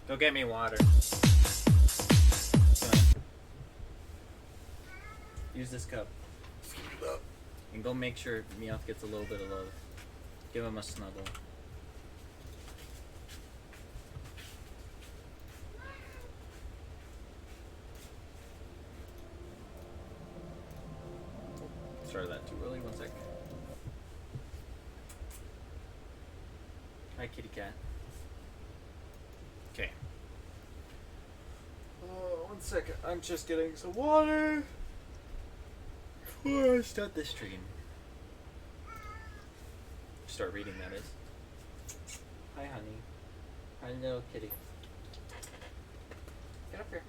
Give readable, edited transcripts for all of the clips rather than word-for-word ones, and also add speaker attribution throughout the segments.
Speaker 1: Go get me water. Use this cup. And go make sure Meowth gets a little bit of love. Give him a snuggle. Started that too early. One sec. Hi, kitty cat. Okay. One second. I'm just getting some water before I start the stream. Start reading, that is. Hi, honey. Hi, little kitty. Get up here.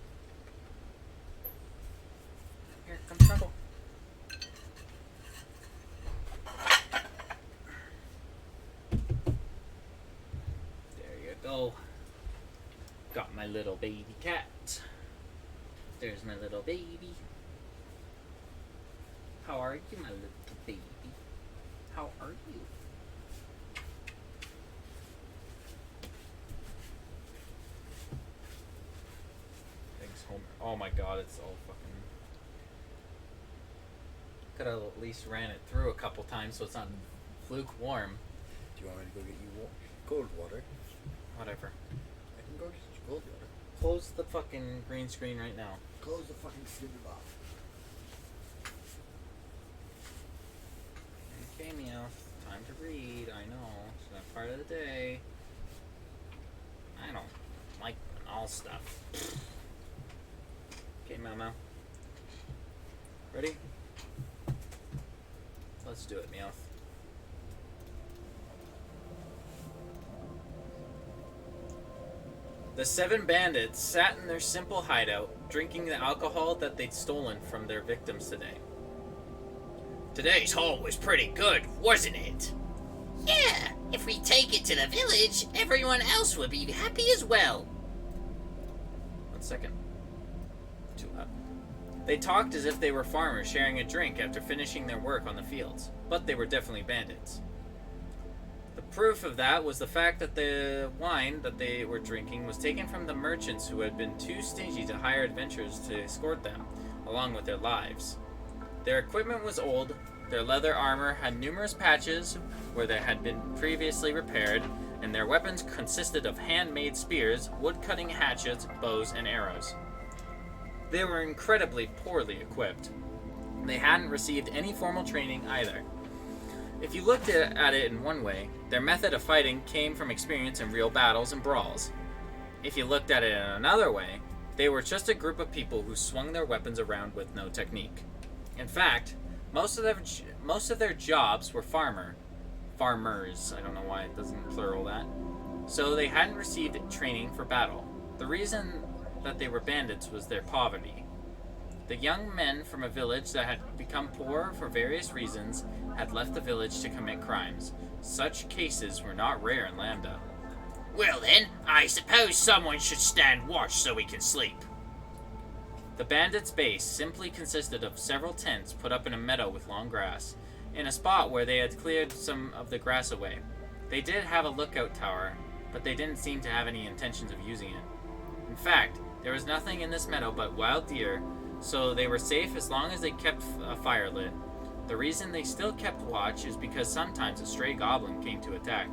Speaker 1: Here, come snuggle. There you go. Got my little baby cat. There's my little baby. How are you, my little baby? How are you? Thanks, Homer. Oh my god, it's all fucking... Could have at least ran it through a couple times so it's not lukewarm.
Speaker 2: Do you want me to go get you cold water?
Speaker 1: Whatever.
Speaker 2: I can go get you cold water.
Speaker 1: Close the fucking green screen right now.
Speaker 2: Close the fucking stupid off.
Speaker 1: Okay, Meowth. Time to read. I know. It's that part of the day. I don't like all stuff. Okay, Meow. Ready? Let's do it, Meowth. The 7 bandits sat in their simple hideout, drinking the alcohol that they'd stolen from their victims today. Today's haul was pretty good, wasn't it?
Speaker 3: Yeah, if we take it to the village, everyone else will be happy as well.
Speaker 1: 1 second. Too loud. They talked as if they were farmers sharing a drink after finishing their work on the fields, but they were definitely bandits. The proof of that was the fact that the wine that they were drinking was taken from the merchants who had been too stingy to hire adventurers to escort them, along with their lives. Their equipment was old, their leather armor had numerous patches where they had been previously repaired, and their weapons consisted of handmade spears, wood-cutting hatchets, bows, and arrows. They were incredibly poorly equipped. They hadn't received any formal training either. If you looked at it in one way, their method of fighting came from experience in real battles and brawls. If you looked at it in another way, they were just a group of people who swung their weapons around with no technique. In fact, most of their jobs were farmers. I don't know why it doesn't plural that. So they hadn't received training for battle. The reason that they were bandits was their poverty. The young men from a village that had become poor for various reasons had left the village to commit crimes. Such cases were not rare in Lambda.
Speaker 3: Well then, I suppose someone should stand watch so we can sleep.
Speaker 1: The bandits' base simply consisted of several tents put up in a meadow with long grass, in a spot where they had cleared some of the grass away. They did have a lookout tower, but they didn't seem to have any intentions of using it. In fact, there was nothing in this meadow but wild deer, so they were safe as long as they kept a fire lit. The reason they still kept watch is because sometimes a stray goblin came to attack.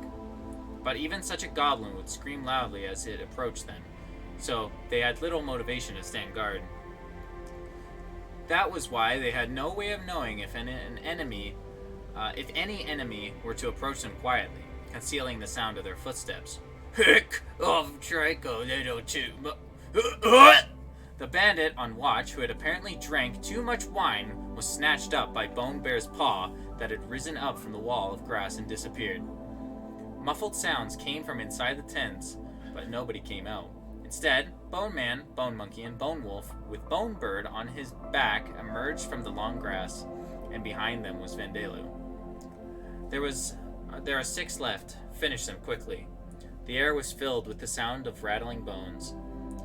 Speaker 1: But even such a goblin would scream loudly as it approached them, so they had little motivation to stand guard. That was why they had no way of knowing if any enemy were to approach them quietly, concealing the sound of their footsteps.
Speaker 3: Heck, I'll drink a little too much.
Speaker 1: The bandit on watch, who had apparently drank too much wine, was snatched up by Bone Bear's paw that had risen up from the wall of grass and disappeared. Muffled sounds came from inside the tents, but nobody came out. Instead, Bone Man, Bone Monkey, and Bone Wolf, with Bone Bird on his back, emerged from the long grass, and behind them was Vandalu. There are 6 left. Finish them quickly. The air was filled with the sound of rattling bones.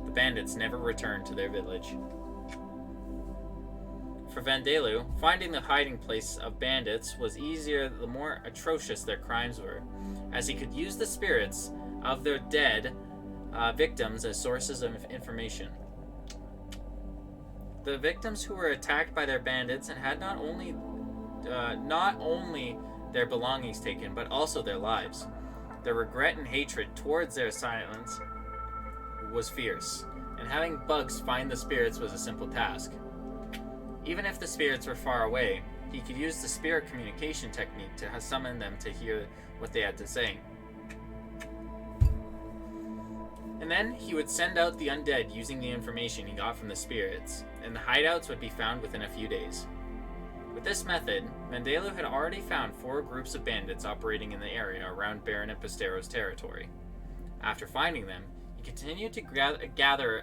Speaker 1: The bandits never returned to their village. For Vandalu, finding the hiding place of bandits was easier the more atrocious their crimes were, as he could use the spirits of their dead victims as sources of information. The victims who were attacked by their bandits and had not only their belongings taken, but also their lives. Their regret and hatred towards their assailants was fierce, and having bugs find the spirits was a simple task. Even if the spirits were far away, he could use the spirit communication technique to summon them to hear what they had to say. And then he would send out the undead using the information he got from the spirits, and the hideouts would be found within a few days. With this method, Vendalo had already found 4 groups of bandits operating in the area around Baron and Pistero's territory. After finding them, he continued to gather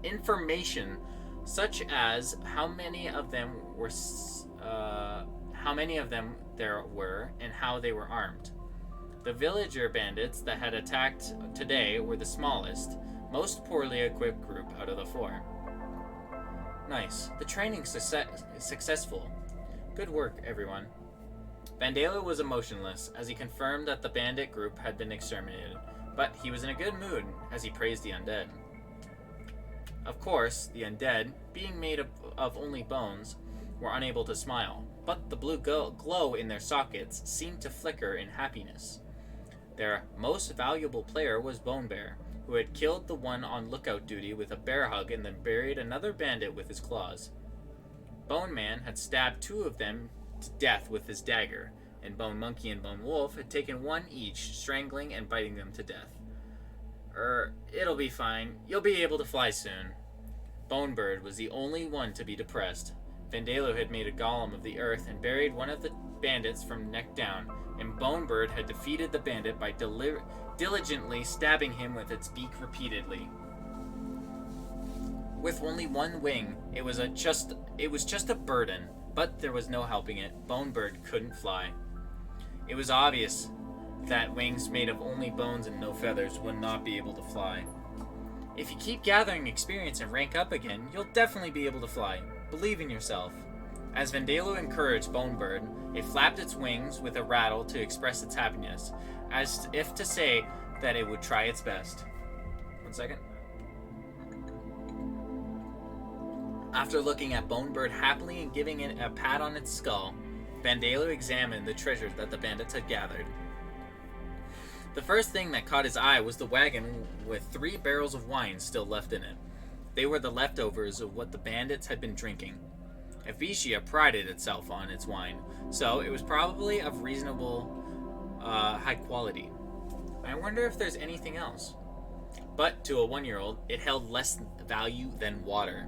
Speaker 1: information such as how many of them there were, and how they were armed. The villager bandits that had attacked today were the smallest, most poorly equipped group out of the 4. Nice. The training is successful. Good work, everyone. Vendalo was emotionless as he confirmed that the bandit group had been exterminated, but he was in a good mood as he praised the undead. Of course, the undead, being made of only bones, were unable to smile, but the blue glow in their sockets seemed to flicker in happiness. Their most valuable player was Bone Bear, who had killed the one on lookout duty with a bear hug and then buried another bandit with his claws. Bone Man had stabbed 2 of them to death with his dagger, and Bone Monkey and Bone Wolf had taken 1 each, strangling and biting them to death. It'll be fine. You'll be able to fly soon. Bone Bird was the only one to be depressed. Vendalo had made a golem of the earth and buried one of the bandits from neck down, and Bone Bird had defeated the bandit by diligently stabbing him with its beak repeatedly. With only 1 wing, it was just a burden, but there was no helping it. Bone Bird couldn't fly. It was obvious that wings made of only bones and no feathers would not be able to fly. If you keep gathering experience and rank up again, you'll definitely be able to fly. Believe in yourself. As Vendalo encouraged Bone Bird, it flapped its wings with a rattle to express its happiness, as if to say that it would try its best. 1 second. After looking at Bone Bird happily and giving it a pat on its skull, Vendalo examined the treasure that the bandits had gathered. The first thing that caught his eye was the wagon with 3 barrels of wine still left in it. They were the leftovers of what the bandits had been drinking. Evicia prided itself on its wine, so it was probably of reasonable high quality. I wonder if there's anything else. But to a 1-year-old, it held less value than water.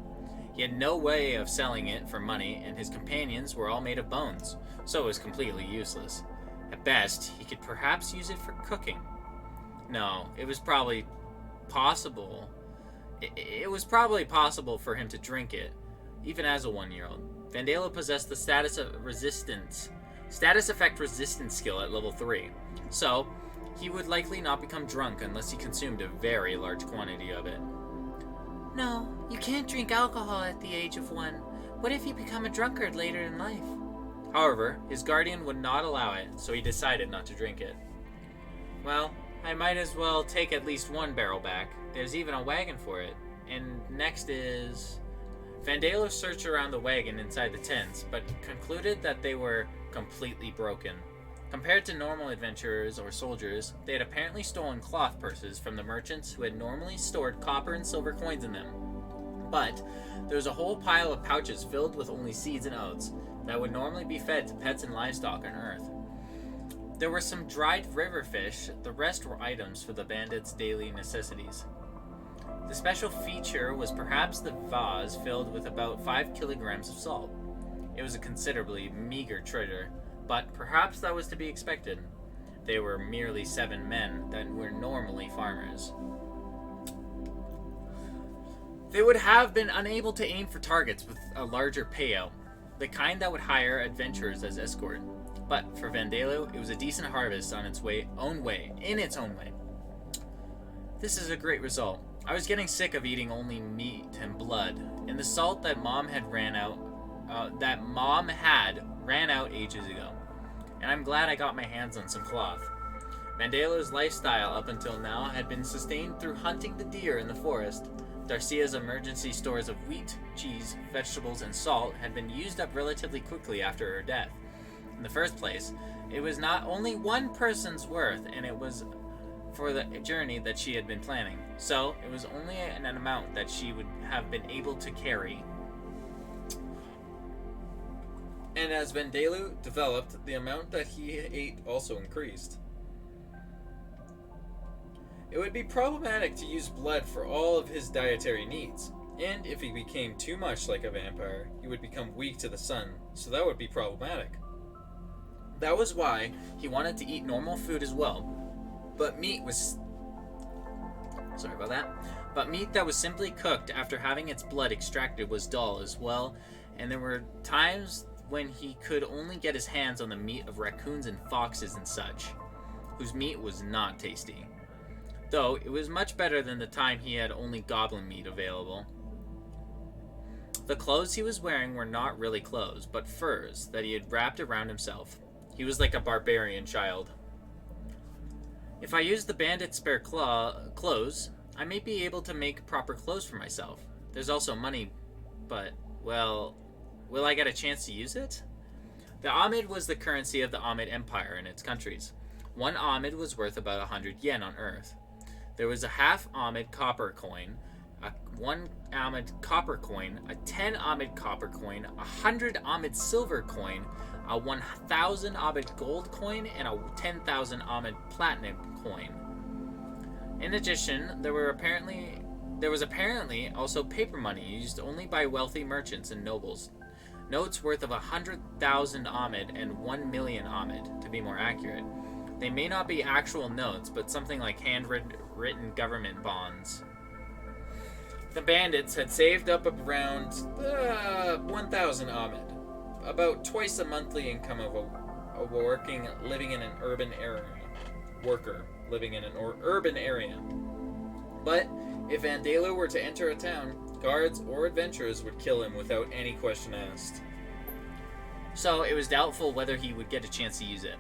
Speaker 1: He had no way of selling it for money, and his companions were all made of bones, so it was completely useless. At best, he could perhaps use it for cooking. No, it was probably possible. It was probably possible for him to drink it, even as a 1-year-old. Vendalo possessed the status effect resistance skill at level 3, so he would likely not become drunk unless he consumed a very large quantity of it. No, you can't drink alcohol at the age of 1. What if you become a drunkard later in life? However, his guardian would not allow it, so he decided not to drink it. Well, I might as well take at least 1 barrel back. There's even a wagon for it. And next is... Vendalo searched around the wagon inside the tents, but concluded that they were completely broken. Compared to normal adventurers or soldiers, they had apparently stolen cloth purses from the merchants who had normally stored copper and silver coins in them. But there was a whole pile of pouches filled with only seeds and oats that would normally be fed to pets and livestock on Earth. There were some dried river fish, the rest were items for the bandits' daily necessities. The special feature was perhaps the vase filled with about 5 kilograms of salt. It was a considerably meager treasure, but perhaps that was to be expected. They were merely 7 men that were normally farmers. They would have been unable to aim for targets with a larger payout, the kind that would hire adventurers as escort. But for Vendalo, it was a decent harvest in its own way. This is a great result. I was getting sick of eating only meat and blood, and the salt that Mom had ran out ages ago. And I'm glad I got my hands on some cloth. Vandelo's lifestyle up until now had been sustained through hunting the deer in the forest. Darcia's emergency stores of wheat, cheese, vegetables, and salt had been used up relatively quickly after her death. In the first place, it was not only one person's worth, and it was for the journey that she had been planning. So, it was only an amount that she would have been able to carry. And as Vandelu developed, the amount that he ate also increased. It would be problematic to use blood for all of his dietary needs, and if he became too much like a vampire, he would become weak to the sun, so that would be problematic. That was why he wanted to eat normal food as well, but meat that was simply cooked after having its blood extracted was dull as well, and there were times when he could only get his hands on the meat of raccoons and foxes and such, whose meat was not tasty. Though it was much better than the time he had only goblin meat available. The clothes he was wearing were not really clothes, but furs that he had wrapped around himself. He was like a barbarian child. If I use the bandit's spare clothes, I may be able to make proper clothes for myself. There's also money, but, well, will I get a chance to use it? The Amid was the currency of the Amid Empire and its countries. 1 Amid was worth about 100 yen on Earth. There was a half Amid copper coin, a 1 Amid copper coin, a 10 Amid copper coin, a 100 Amid silver coin, a 1,000 Amid gold coin, and a 10,000 Amid platinum coin. In addition, there was apparently also paper money used only by wealthy merchants and nobles. Notes worth of 100,000 Amid and 1 million Amid, to be more accurate. They may not be actual notes, but something like handwritten government bonds. The bandits had saved up around 1,000 Amid, about twice the monthly income of a worker living in an urban area. But if Vandelu were to enter a town, guards or adventurers would kill him without any question asked. So it was doubtful whether he would get a chance to use it.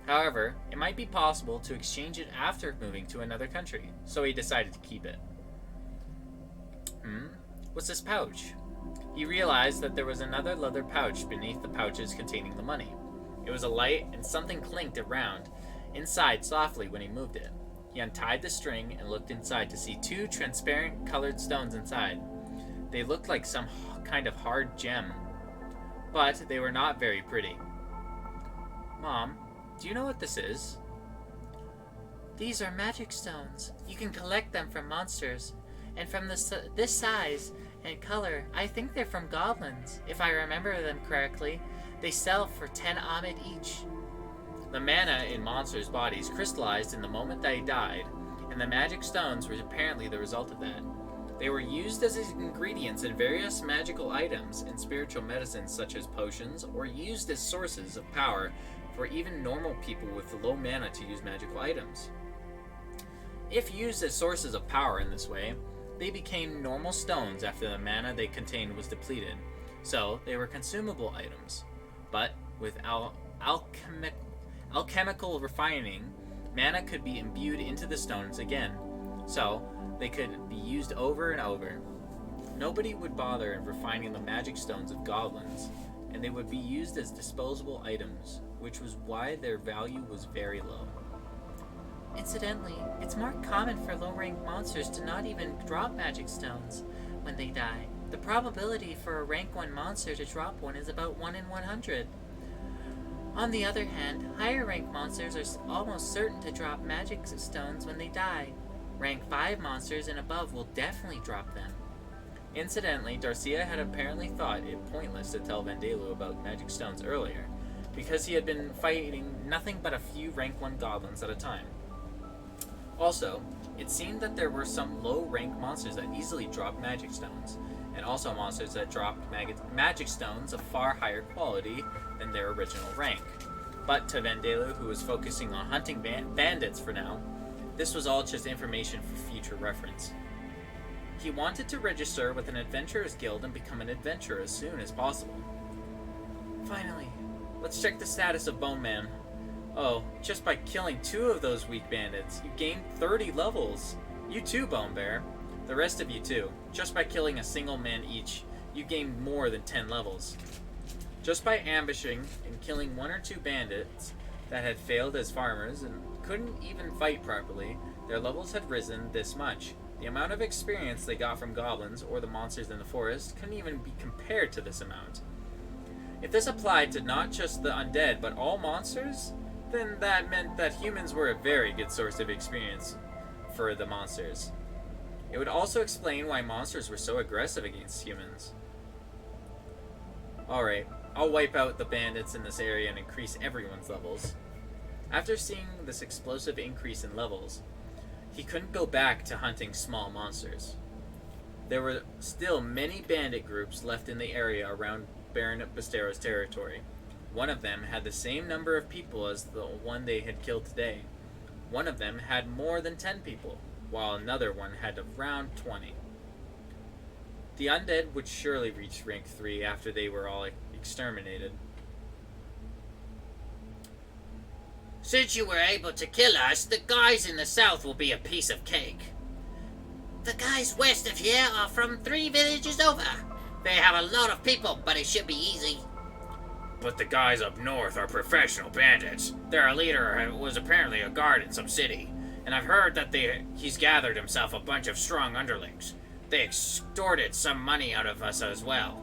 Speaker 1: However, it might be possible to exchange it after moving to another country, so he decided to keep it. What's this pouch? He realized that there was another leather pouch beneath the pouches containing the money. It was alight, and something clinked around inside softly when he moved it. He untied the string and looked inside to see 2 transparent colored stones inside. They looked like some kind of hard gem, but they were not very pretty. Mom, do you know what this is?
Speaker 4: These are magic stones. You can collect them from monsters. And from this size and color, I think they're from goblins. If I remember them correctly, they sell for 10 Amid each.
Speaker 1: The mana in monsters' bodies crystallized in the moment they died, and the magic stones were apparently the result of that. They were used as ingredients in various magical items in spiritual medicines such as potions, or used as sources of power for even normal people with low mana to use magical items. If used as sources of power in this way, they became normal stones after the mana they contained was depleted, so they were consumable items. But with alchemical refining, mana could be imbued into the stones again, so they could be used over and over. Nobody would bother in refining the magic stones of goblins, and they would be used as disposable items, which was why their value was very low.
Speaker 4: Incidentally, it's more common for low-ranked monsters to not even drop magic stones when they die. The probability for a rank 1 monster to drop one is about 1 in 100. On the other hand, higher rank monsters are almost certain to drop magic stones when they die. Rank 5 monsters and above will definitely drop them.
Speaker 1: Incidentally, Darcia had apparently thought it pointless to tell Vandelu about magic stones earlier, because he had been fighting nothing but a few rank 1 goblins at a time. Also, it seemed that there were some low-rank monsters that easily dropped magic stones, and also monsters that dropped magic stones of far higher quality than their original rank. But to Vandelu, who was focusing on hunting bandits for now, this was all just information for future reference. He wanted to register with an adventurers guild and become an adventurer as soon as possible. Finally, let's check the status of Bone Man. Oh, just by killing 2 of those weak bandits, you gained 30 levels. You too, Bone Bear. The rest of you too. Just by killing a single man each, you gained more than 10 levels. Just by ambushing and killing 1 or 2 bandits that had failed as farmers and couldn't even fight properly, their levels had risen this much. The amount of experience they got from goblins or the monsters in the forest couldn't even be compared to this amount. If this applied to not just the undead but all monsters, then that meant that humans were a very good source of experience for the monsters. It would also explain why monsters were so aggressive against humans. Alright, I'll wipe out the bandits in this area and increase everyone's levels. After seeing this explosive increase in levels, he couldn't go back to hunting small monsters. There were still many bandit groups left in the area around Baron Bastero's territory. One of them had the same number of people as the one they had killed today. One of them had more than 10 people, while another one had around 20. The undead would surely reach rank 3 after they were all exterminated.
Speaker 3: Since you were able to kill us, the guys in the south will be a piece of cake. The guys west of here are from 3 villages over. They have a lot of people, but it should be easy.
Speaker 5: But the guys up north are professional bandits. Their leader was apparently a guard in some city, and I've heard that he's gathered himself a bunch of strong underlings. They extorted some money out of us as well.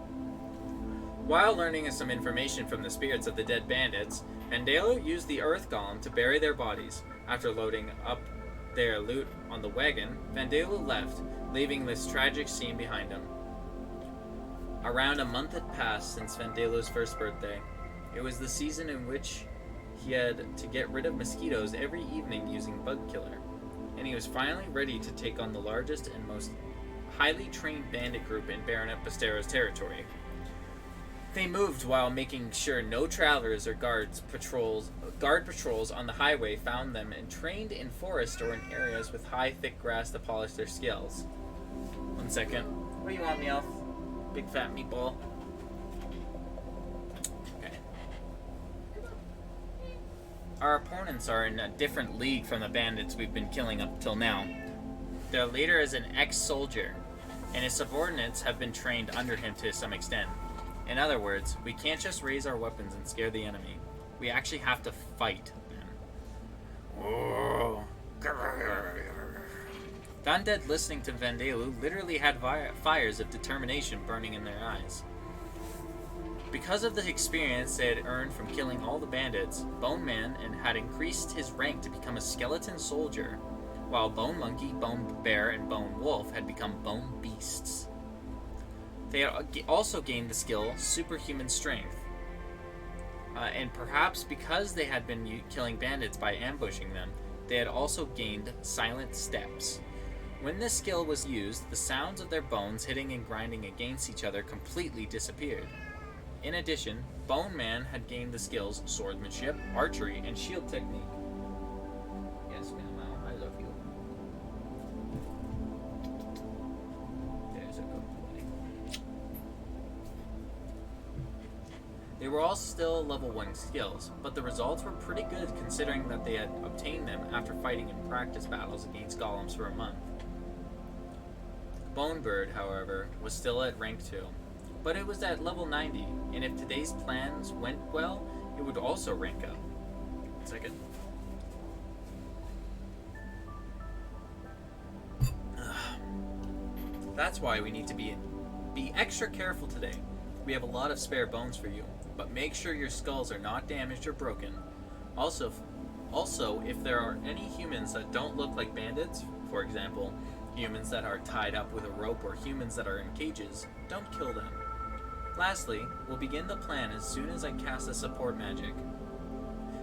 Speaker 1: While learning some information from the spirits of the dead bandits, Vandalo used the earth golem to bury their bodies. After loading up their loot on the wagon, Vandalo left, leaving this tragic scene behind him. Around a month had passed since Vandalo's first birthday. It was the season in which he had to get rid of mosquitoes every evening using Bug Killer, and he was finally ready to take on the largest and most highly trained bandit group in Baronet Bastero's territory. They moved while making sure no travelers or guard patrols on the highway found them, and trained in forests or in areas with high, thick grass to polish their skills. 1 second. What do you want, Meowth? Big fat meatball. Okay. Our opponents are in a different league from the bandits we've been killing up till now. Their leader is an ex-soldier, and his subordinates have been trained under him to some extent. In other words, we can't just raise our weapons and scare the enemy. We actually have to fight them.
Speaker 5: Oh.
Speaker 1: The undead listening to Vandalo literally had fires of determination burning in their eyes. Because of the experience they had earned from killing all the bandits, Bone Man had increased his rank to become a skeleton soldier, while Bone Monkey, Bone Bear, and Bone Wolf had become Bone Beasts. They had also gained the skill Superhuman Strength. And perhaps because they had been killing bandits by ambushing them, they had also gained Silent Steps. When this skill was used, the sounds of their bones hitting and grinding against each other completely disappeared. In addition, Bone Man had gained the skills Swordsmanship, Archery, and Shield Technique. Yes, ma'am, I love you. There's a good boy. They were all still level 1 skills, but the results were pretty good considering that they had obtained them after fighting in practice battles against golems for a month. Bonebird, however, was still at rank 2, but it was at level 90, and if today's plans went well, it would also rank up. 1 second. That's why we need to be extra careful today. We have a lot of spare bones for you, but make sure your skulls are not damaged or broken. Also, if there are any humans that don't look like bandits, for example, humans that are tied up with a rope or humans that are in cages, don't kill them. Lastly, we'll begin the plan as soon as I cast a support magic.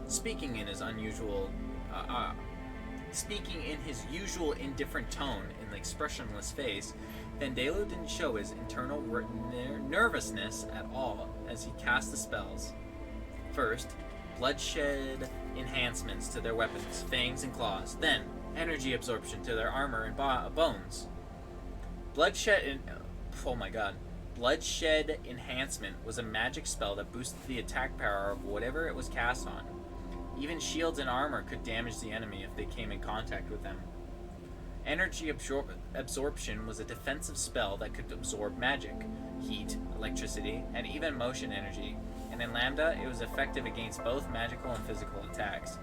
Speaker 1: Speaking in his usual indifferent tone in the expressionless face, Vandalo didn't show his internal nervousness at all as he cast the spells. First, bloodshed enhancements to their weapons, fangs and claws. Then, energy absorption to their armor and bones. Bloodshed enhancement was a magic spell that boosted the attack power of whatever it was cast on. Even shields and armor could damage the enemy if they came in contact with them. Energy absorption was a defensive spell that could absorb magic, heat, electricity, and even motion energy, and in Lambda it was effective against both magical and physical attacks.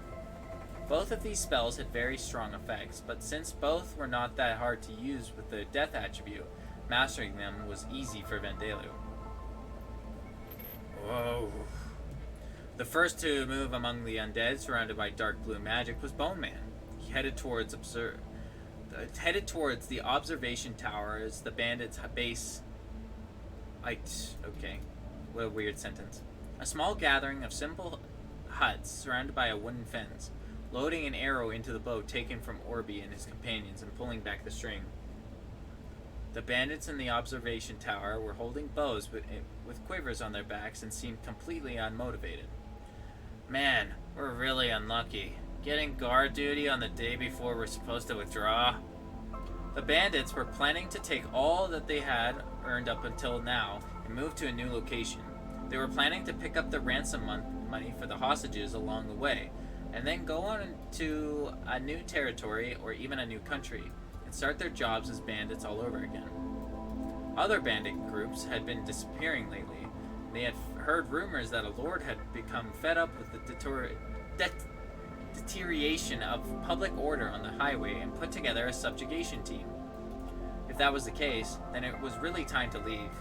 Speaker 1: Both of these spells had very strong effects, but since both were not that hard to use with the death attribute, mastering them was easy for Vendelu. Whoa. The first to move among the undead surrounded by dark blue magic was Bone Man. He headed towards the observation tower as the bandits' base. Okay, what a weird sentence. A small gathering of simple huts surrounded by a wooden fence, loading an arrow into the bow taken from Orby and his companions and pulling back the string. The bandits in the observation tower were holding bows with quivers on their backs and seemed completely unmotivated. Man, we're really unlucky. Getting guard duty on the day before we're supposed to withdraw. The bandits were planning to take all that they had earned up until now and move to a new location. They were planning to pick up the ransom money for the hostages along the way, and then go on to a new territory or even a new country, and start their jobs as bandits all over again. Other bandit groups had been disappearing lately. They had heard rumors that a lord had become fed up with the deterioration of public order on the highway and put together a subjugation team. If that was the case, then it was really time to leave.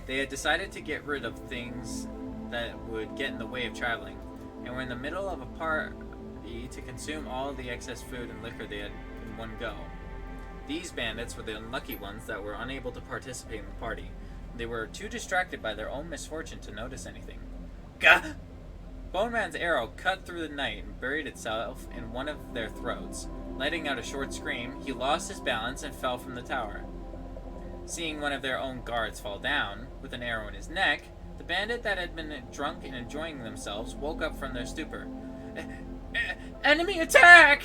Speaker 1: They had decided to get rid of things that would get in the way of traveling, and were in the middle of a party to consume all the excess food and liquor they had in one go. These bandits were the unlucky ones that were unable to participate in the party. They were too distracted by their own misfortune to notice anything. Gah! Bone Man's arrow cut through the night and buried itself in one of their throats. Letting out a short scream, he lost his balance and fell from the tower. Seeing one of their own guards fall down, with an arrow in his neck, the bandit that had been drunk and enjoying themselves woke up from their stupor. Enemy attack!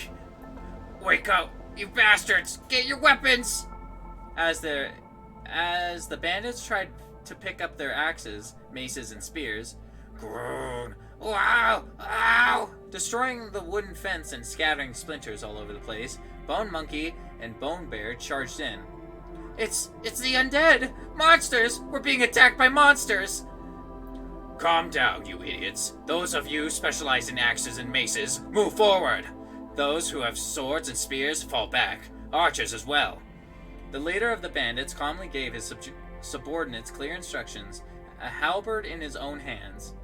Speaker 5: Wake up, you bastards! Get your weapons!
Speaker 1: As the bandits tried to pick up their axes, maces, and spears, groan, wow, ow! Destroying the wooden fence and scattering splinters all over the place, Bone Monkey and Bone Bear charged in. It's the undead! Monsters! We're being attacked by monsters!
Speaker 5: Calm down, you idiots. Those of you specialized in axes and maces, move forward. Those who have swords and spears, fall back. Archers as well.
Speaker 1: The leader of the bandits calmly gave his subordinates clear instructions, a halberd in his own hands.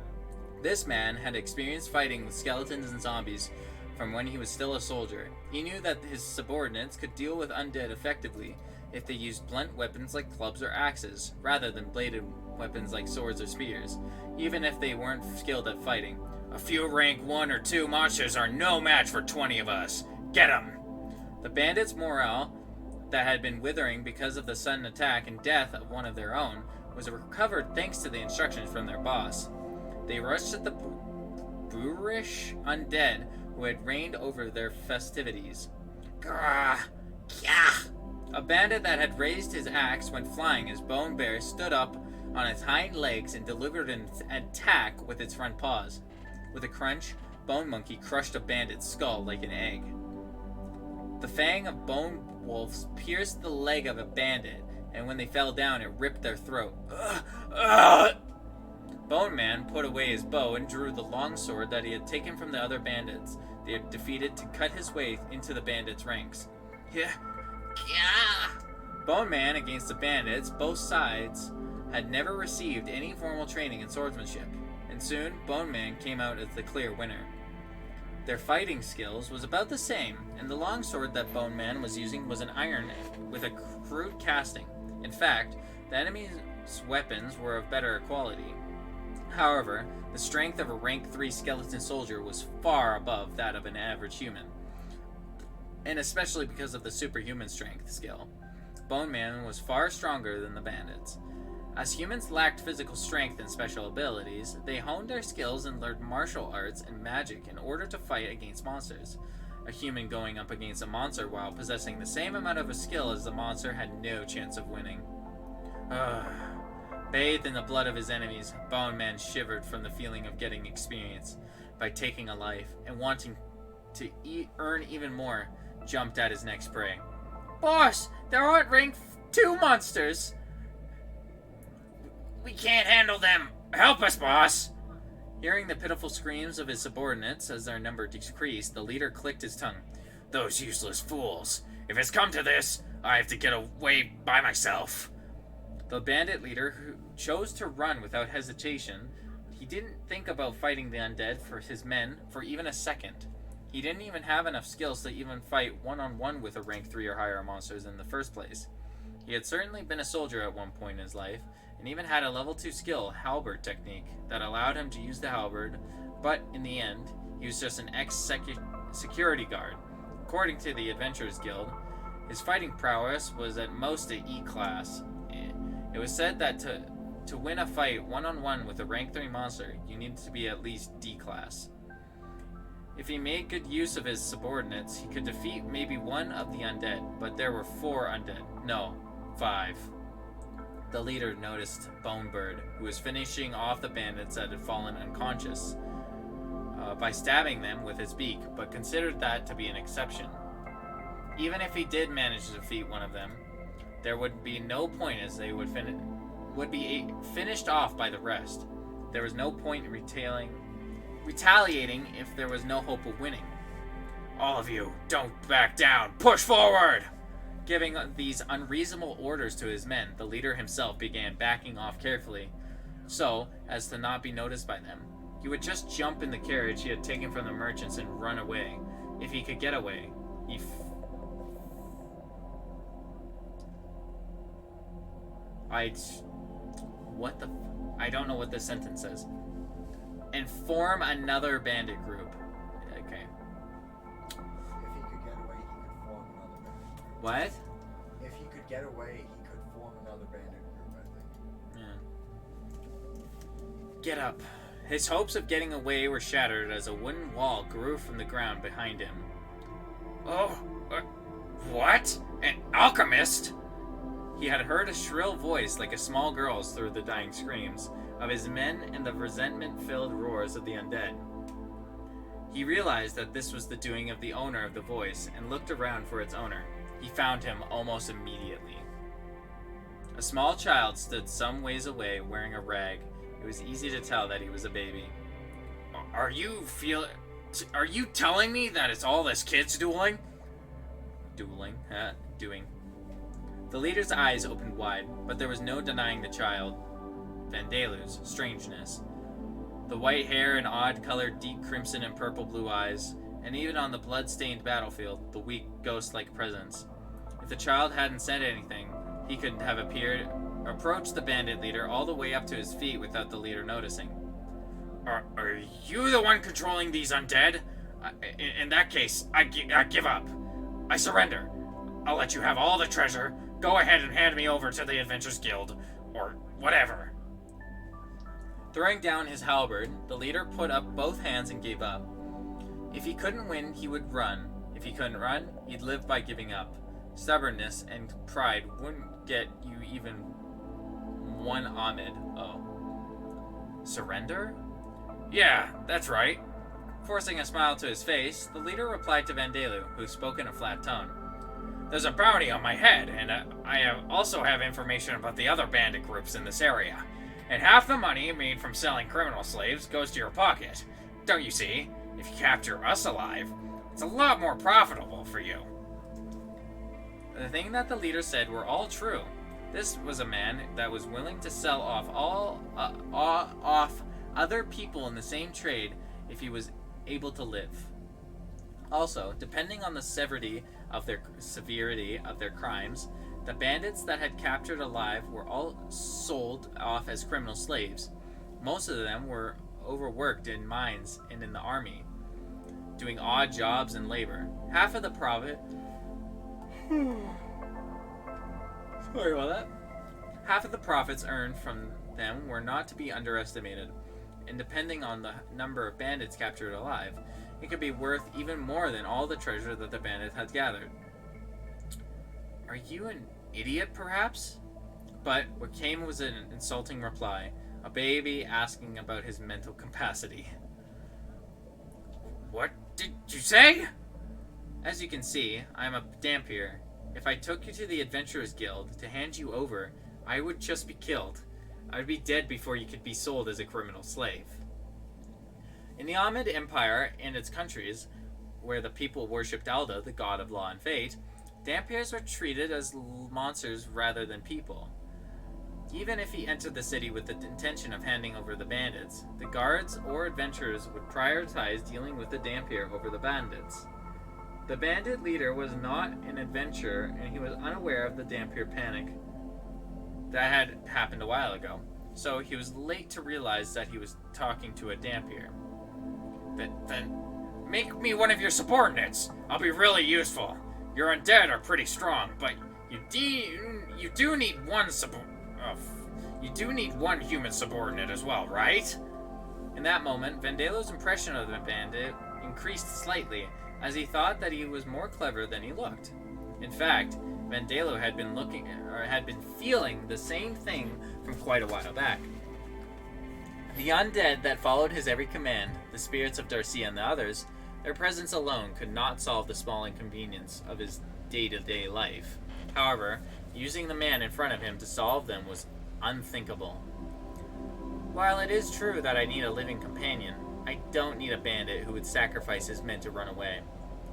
Speaker 1: This man had experienced fighting with skeletons and zombies from when he was still a soldier. He knew that his subordinates could deal with undead effectively if they used blunt weapons like clubs or axes, rather than bladed weapons like swords or spears, even if they weren't skilled at fighting.
Speaker 5: A few rank 1 or 2 monsters are no match for 20 of us. Get 'em!
Speaker 1: The bandits' morale, that had been withering because of the sudden attack and death of one of their own, was recovered thanks to the instructions from their boss. They rushed at the boorish undead who had reigned over their festivities. Grah! Gah! A bandit that had raised his axe went flying as Bone Bear stood up on its hind legs and delivered an attack with its front paws. With a crunch, Bone Monkey crushed a bandit's skull like an egg. The fang of Bone Wolves pierced the leg of a bandit, and when they fell down, it ripped their throat. Bone Man put away his bow and drew the long sword that he had taken from the other bandits they had defeated to cut his way into the bandits' ranks. Yeah. Bone Man against the bandits, both sides had never received any formal training in swordsmanship, and soon Bone Man came out as the clear winner. Their fighting skills was about the same, and the longsword that Bone Man was using was an iron with a crude casting. In fact, the enemy's weapons were of better quality. However, the strength of a rank 3 skeleton soldier was far above that of an average human, and especially because of the superhuman strength skill. Bone Man was far stronger than the bandits. As humans lacked physical strength and special abilities, they honed their skills and learned martial arts and magic in order to fight against monsters. A human going up against a monster while possessing the same amount of a skill as the monster had no chance of winning. Bathed in the blood of his enemies, Bone Man shivered from the feeling of getting experience. by taking a life, and wanting to earn even more, jumped at his next prey.
Speaker 5: Boss, there aren't rank 2 monsters. We can't handle them. Help us, boss.
Speaker 1: Hearing the pitiful screams of his subordinates as their number decreased, the leader clicked his tongue.
Speaker 5: Those useless fools. If it's come to this, I have to get away by myself.
Speaker 1: The bandit leader, who chose to run without hesitation, he didn't think about fighting the undead for his men for even a second. He didn't even have enough skills to even fight one-on-one with a rank 3 or higher monsters in the first place. He had certainly been a soldier at one point in his life, and even had a level 2 skill, halberd technique, that allowed him to use the halberd, but in the end, he was just an ex-security guard. According to the Adventurers Guild, his fighting prowess was at most a E class. It was said that to win a fight one-on-one with a rank 3 monster, you needed to be at least D class. If he made good use of his subordinates, he could defeat maybe one of the undead, but there were 4 undead. No, 5. The leader noticed Bonebird, who was finishing off the bandits that had fallen unconscious by stabbing them with his beak, but considered that to be an exception. Even if he did manage to defeat one of them, there would be no point, as they would be finished off by the rest. There was no point in retaliating if there was no hope of winning.
Speaker 5: All of you, don't back down. Push forward!
Speaker 1: Giving these unreasonable orders to his men, the leader himself began backing off carefully, so as to not be noticed by them. He would just jump in the carriage he had taken from the merchants and run away. If he could get away, I don't know what this sentence says. And form another bandit group. Okay.
Speaker 2: If he could get away, he could form another bandit group.
Speaker 1: What?
Speaker 2: If he could get away, he could form another bandit group, I think.
Speaker 1: Yeah. Get up. His hopes of getting away were shattered as a wooden wall grew from the ground behind him.
Speaker 5: Oh, what? An alchemist?
Speaker 1: He had heard a shrill voice like a small girl's through the dying screams of his men and the resentment-filled roars of the undead. He realized that this was the doing of the owner of the voice and looked around for its owner. He found him almost immediately. A small child stood some ways away wearing a rag. It was easy to tell that he was a baby.
Speaker 5: Are you telling me that it's all this kid's doing?
Speaker 1: Doing. The leader's eyes opened wide, but there was no denying the child Vandalu's strangeness. The white hair and odd-colored deep crimson and purple blue eyes, and even on the blood-stained battlefield, the weak ghost-like presence. If the child hadn't said anything, he could have approached the bandit leader all the way up to his feet without the leader noticing.
Speaker 5: Are you the one controlling these undead? In that case, I give up. I surrender. I'll let you have all the treasure. Go ahead and hand me over to the Adventurers Guild, or whatever.
Speaker 1: Throwing down his halberd, the leader put up both hands and gave up. If he couldn't win, he would run. If he couldn't run, he'd live by giving up. Stubbornness and pride wouldn't get you even one Ahmed. Oh. Surrender?
Speaker 5: Yeah, that's right.
Speaker 1: Forcing a smile to his face, the leader replied to Vandalu, who spoke in a flat tone.
Speaker 5: There's a bounty on my head, and I also have information about the other bandit groups in this area. And half the money made from selling criminal slaves goes to your pocket. Don't you see? If you capture us alive, it's a lot more profitable for you.
Speaker 1: The thing that the leader said were all true. This was a man that was willing to sell off off other people in the same trade if he was able to live. Also, depending on the severity of their crimes, the bandits that had captured alive were all sold off as criminal slaves. Most of them were overworked in mines and in the army, doing odd jobs and labor. Half of the profit Sorry about that. Half of the profits earned from them were not to be underestimated, and depending on the number of bandits captured alive, it could be worth even more than all the treasure that the bandits had gathered. Are you an idiot, perhaps? But what came was an insulting reply, a baby asking about his mental capacity.
Speaker 5: What did you say?
Speaker 1: As you can see, I am a Dampier. If I took you to the Adventurers Guild to hand you over, I would just be killed. I would be dead before you could be sold as a criminal slave. In the Ahmed Empire and its countries, where the people worshipped Alda, the god of law and fate, Dampiers were treated as monsters rather than people. Even if he entered the city with the intention of handing over the bandits, the guards or adventurers would prioritize dealing with the Dampier over the bandits. The bandit leader was not an adventurer, and he was unaware of the Dampier panic that had happened a while ago, so he was late to realize that he was talking to a Dampier.
Speaker 5: Then make me one of your subordinates. I'll be really useful. Your undead are pretty strong, but you do need one human subordinate as well, right?
Speaker 1: In that moment, Vandelo's impression of the bandit increased slightly, as he thought that he was more clever than he looked. In fact, Vandelo had been feeling the same thing from quite a while back. The undead that followed his every command, the spirits of Darcy and the others, their presence alone could not solve the small inconvenience of his day-to-day life. However, using the man in front of him to solve them was unthinkable. While it is true that I need a living companion, I don't need a bandit who would sacrifice his men to run away.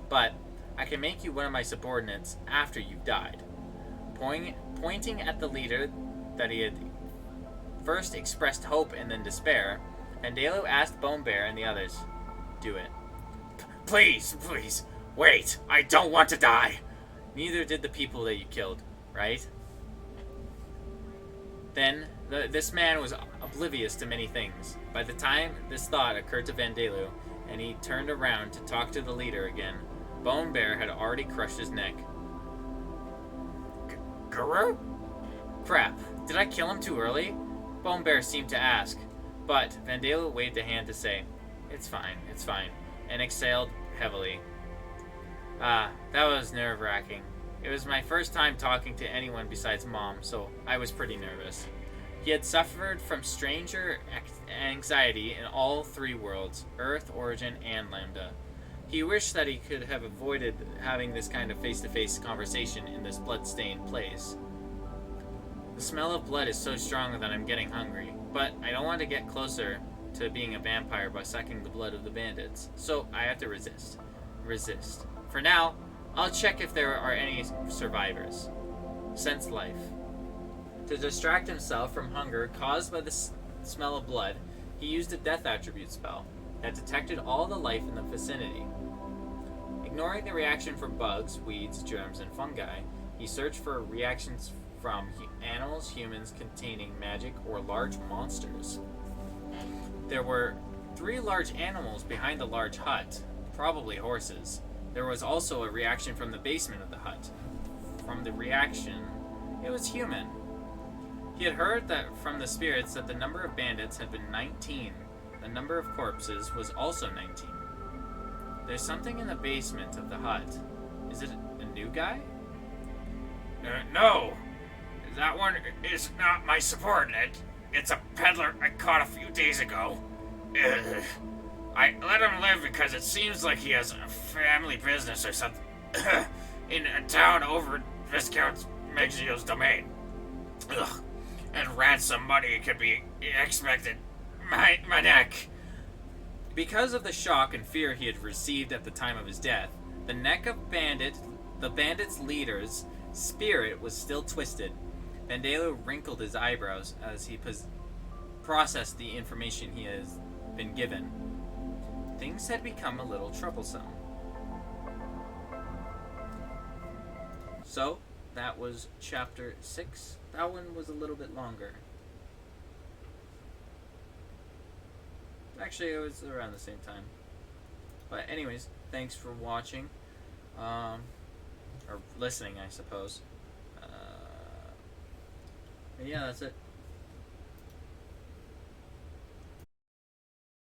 Speaker 1: But I can make you one of my subordinates after you've died. Pointing at the leader that he had first expressed hope and then despair, Vandelo asked Bone Bear and the others, "Do it."
Speaker 5: Please, wait. I don't want to die.
Speaker 1: Neither did the people that you killed, right? Then, this man was oblivious to many things. By the time this thought occurred to Vandelo, and he turned around to talk to the leader again, Bone Bear had already crushed his neck.
Speaker 5: Guru?
Speaker 1: Crap, did I kill him too early? Bone Bear seemed to ask, but Vandelo waved a hand to say, it's fine, and exhaled heavily. That was nerve-wracking. It was my first time talking to anyone besides Mom, so I was pretty nervous. He had suffered from stranger anxiety in all three worlds, Earth, Origin, and Lambda. He wished that he could have avoided having this kind of face-to-face conversation in this blood-stained place. The smell of blood is so strong that I'm getting hungry, but I don't want to get closer to being a vampire by sucking the blood of the bandits, so I have to resist. For now, I'll check if there are any survivors. Sense life. To distract himself from hunger caused by the smell of blood, he used a death attribute spell that detected all the life in the vicinity. Ignoring the reaction from bugs, weeds, germs, and fungi, he searched for reactions from animals, humans containing magic, or large monsters. There were 3 large animals behind the large hut, probably horses. There was also a reaction from the basement of the hut. From the reaction, it was human. He had heard that from the spirits that the number of bandits had been 19. The number of corpses was also 19. There's something in the basement of the hut. Is it a new guy?
Speaker 5: No. That one is not my subordinate. It's a peddler I caught a few days ago. I let him live because it seems like he has a family business or something in a town over Viscount Megio's domain. And ransom money could be expected. My neck.
Speaker 1: Because of the shock and fear he had received at the time of his death, the neck of the bandit's leader's spirit was still twisted. Vandelo wrinkled his eyebrows as he processed the information he has been given. Things had become a little troublesome. So, that was chapter 6. That one was a little bit longer. Actually, it was around the same time. But anyways, thanks for watching. Or listening, I suppose. Yeah, that's it.